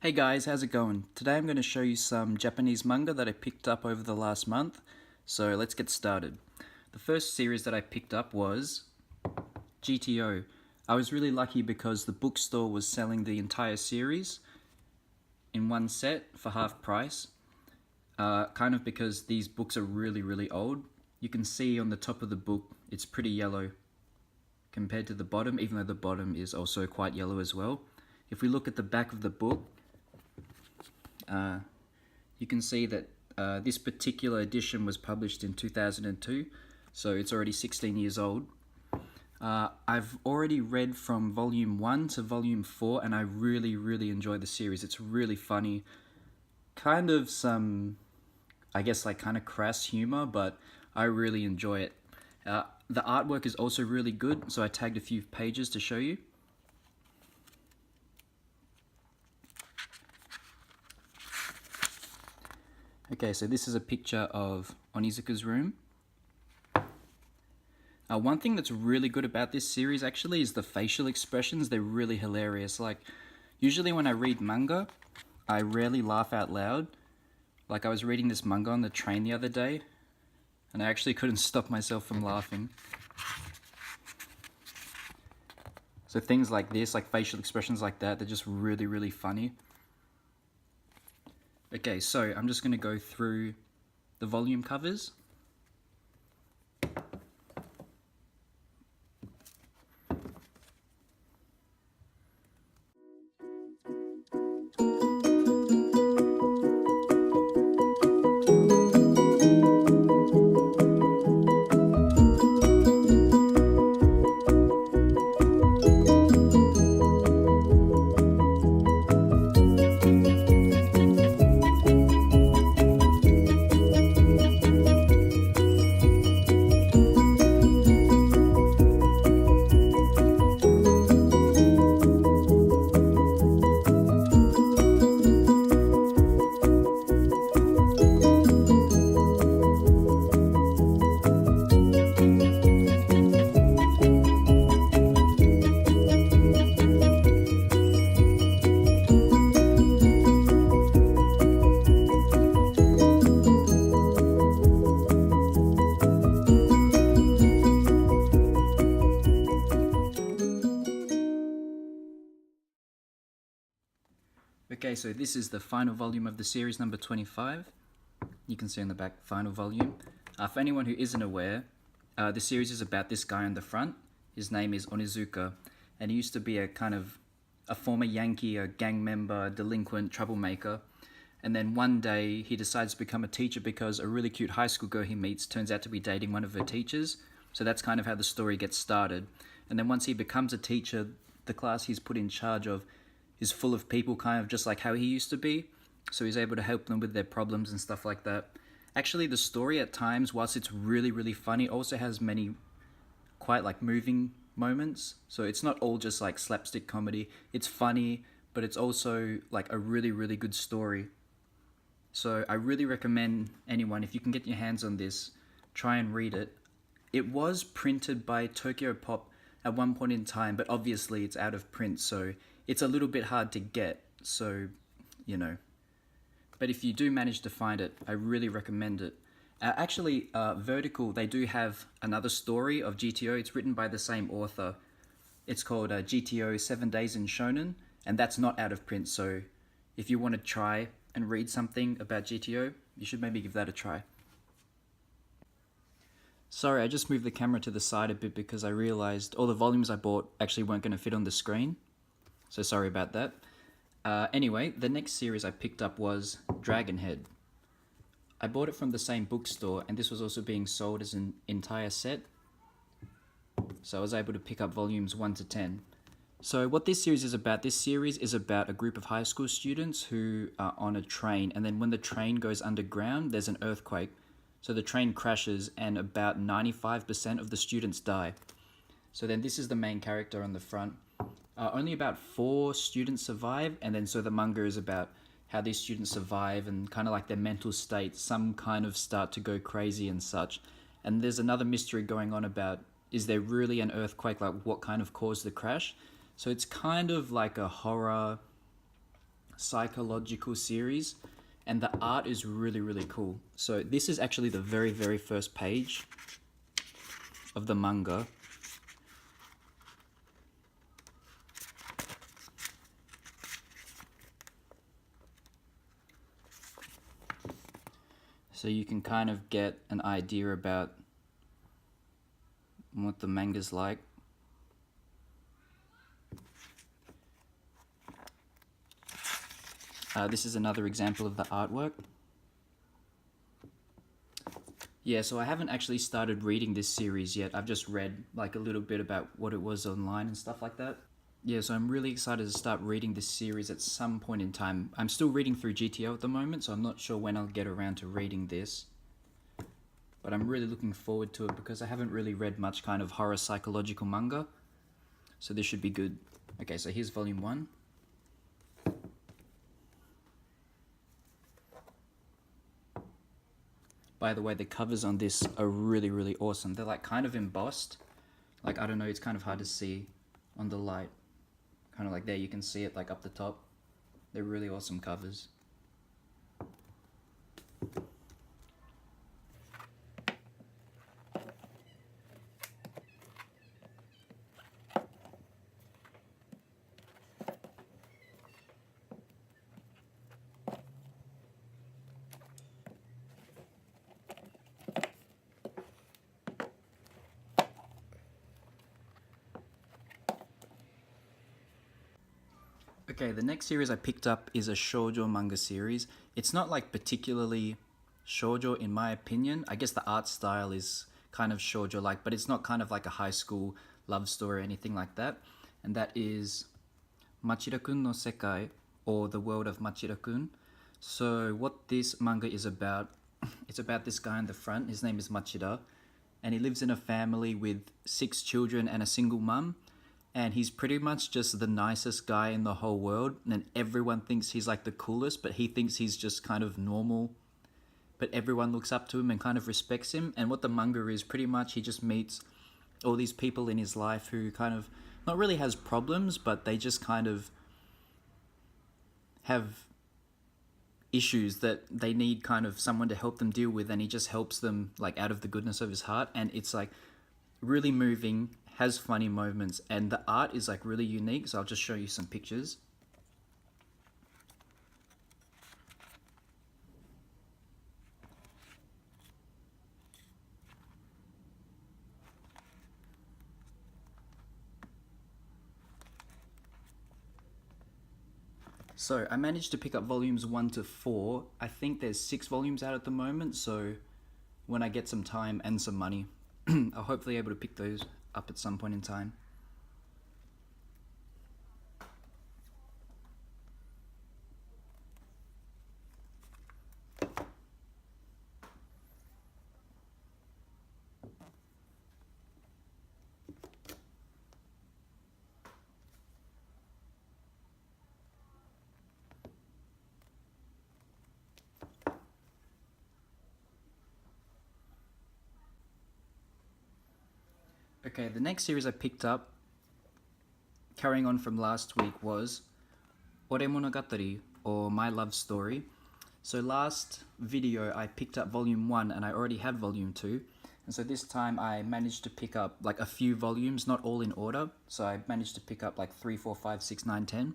Hey guys, how's it going? Today I'm going to show you some Japanese manga that I picked up over the last month. So let's get started. The first series that I picked up was GTO. I was really lucky because the bookstore was selling the entire series in one set for half price. Kind of because these books are really old. You can see on the top of the book it's pretty yellow compared to the bottom, even though the bottom is also quite yellow as well. If we look at the back of the book, you can see that this particular edition was published in 2002, so it's already 16 years old. I've already read from volume 1 to volume 4, and I really enjoy the series. It's really funny, kind of some, I guess, like kind of crass humor, but I really enjoy it. The artwork is also really good, so I tagged a few pages to show you. Okay, so this is a picture of Onizuka's room. One thing that's really good about this series actually is the facial expressions. They're really hilarious. Like, usually when I read manga, I rarely laugh out loud. Like, I was reading this manga on the train the other day, and I actually couldn't stop myself from laughing. So things like this, like facial expressions like that, they're just really funny. Okay, so I'm just going to go through the volume covers. Okay, so this is the final volume of the series, number 25. You can see on the back, final volume. For anyone who isn't aware, the series is about this guy on the front. His name is Onizuka, and he used to be a kind of a former Yankee, a gang member, delinquent, troublemaker. And then one day he decides to become a teacher because a really cute high school girl he meets turns out to be dating one of her teachers. So that's kind of how the story gets started. And then once he becomes a teacher, the class he's put in charge of is full of people kind of just like how he used to be. So he's able to help them with their problems and stuff like that. Actually, the story at times, whilst it's really funny, also has many quite like moving moments. So it's not all just like slapstick comedy. It's funny, but it's also like a really good story. So I really recommend anyone, if you can get your hands on this, try and read it. It was printed by Tokyo Pop at one point in time, but obviously it's out of print, so it's a little bit hard to get, so, you know. But if you do manage to find it, I really recommend it. Actually, Vertical, they do have another story of GTO. It's written by the same author. It's called GTO 7 Days in Shonen, and that's not out of print, so if you want to try and read something about GTO, you should maybe give that a try. Sorry, I just moved the camera to the side a bit because I realized all the volumes I bought actually weren't going to fit on the screen. So sorry about that. Anyway, the next series I picked up was Dragonhead. I bought it from the same bookstore, and this was also being sold as an entire set. So I was able to pick up volumes 1 to 10. So what this series is about a group of high school students who are on a train, and then when the train goes underground, there's an earthquake. So the train crashes, and about 95% of the students die. So then this is the main character on the front. Only about 4 students survive, and then so the manga is about how these students survive and kind of like their mental state. Some kind of start to go crazy and such. And there's another mystery going on about, is there really an earthquake? Like, what kind of caused the crash? So it's kind of like a horror psychological series, and the art is really cool. So this is actually the very first page of the manga. So you can kind of get an idea about what the manga's like. This is another example of the artwork. Yeah, so I haven't actually started reading this series yet. I've just read like a little bit about what it was online and stuff like that. Yeah, so I'm really excited to start reading this series at some point in time. I'm still reading through GTO at the moment, so I'm not sure when I'll get around to reading this. But I'm really looking forward to it because I haven't really read much kind of horror psychological manga. So this should be good. Okay, so here's volume 1. By the way, the covers on this are really awesome. They're like kind of embossed. Like, I don't know, it's kind of hard to see on the light. Kind of like there, you can see it like up the top. They're really awesome covers. Okay, the next series I picked up is a shoujo manga series. It's not like particularly shoujo in my opinion. I guess the art style is kind of shoujo-like, but it's not kind of like a high school love story or anything like that. And that is Machida-kun no Sekai, or The World of Machida-kun. So what this manga is about, it's about this guy in the front. His name is Machida, and he lives in a family with 6 children and a single mum. And he's pretty much just the nicest guy in the whole world, and everyone thinks he's like the coolest, but he thinks he's just kind of normal. But everyone looks up to him and kind of respects him. And what the manga is, pretty much he just meets all these people in his life who kind of not really has problems, but they just kind of have issues that they need kind of someone to help them deal with, and he just helps them like out of the goodness of his heart. And it's like really moving, has funny moments, and the art is like really unique. So I'll just show you some pictures. So I managed to pick up volumes 1 to 4. I think there's 6 volumes out at the moment, so when I get some time and some money, I'll hopefully be able to pick those up at some point in time. Okay, the next series I picked up, carrying on from last week, was Ore Monogatari, or My Love Story. So last video I picked up volume 1 and I already had volume 2. And so this time I managed to pick up like a few volumes, not all in order. So I managed to pick up like 3, 4, 5, 6, 9, 10.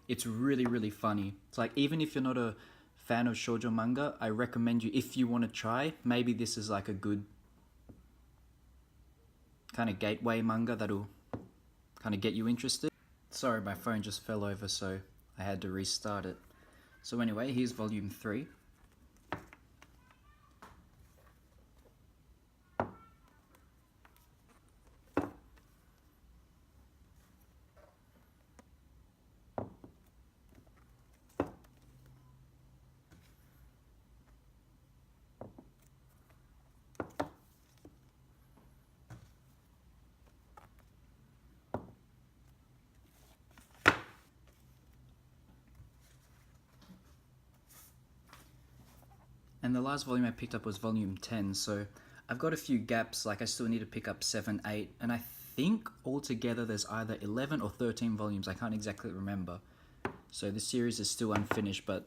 It's really funny. It's like, even if you're not a fan of shoujo manga, I recommend you, if you want to try, maybe this is like a good kind of gateway manga that'll kind of get you interested. Sorry, my phone just fell over, so I had to restart it. So anyway, here's volume 3. And the last volume I picked up was volume 10, so I've got a few gaps, like I still need to pick up 7, 8, and I think altogether there's either 11 or 13 volumes, I can't exactly remember. So this series is still unfinished, but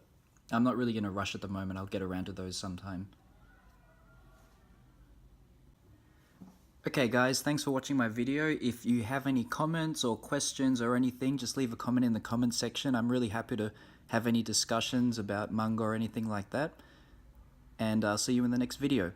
I'm not really going to rush at the moment. I'll get around to those sometime. Okay guys, thanks for watching my video. If you have any comments or questions or anything, just leave a comment in the comment section. I'm really happy to have any discussions about manga or anything like that. And I'll see you in the next video.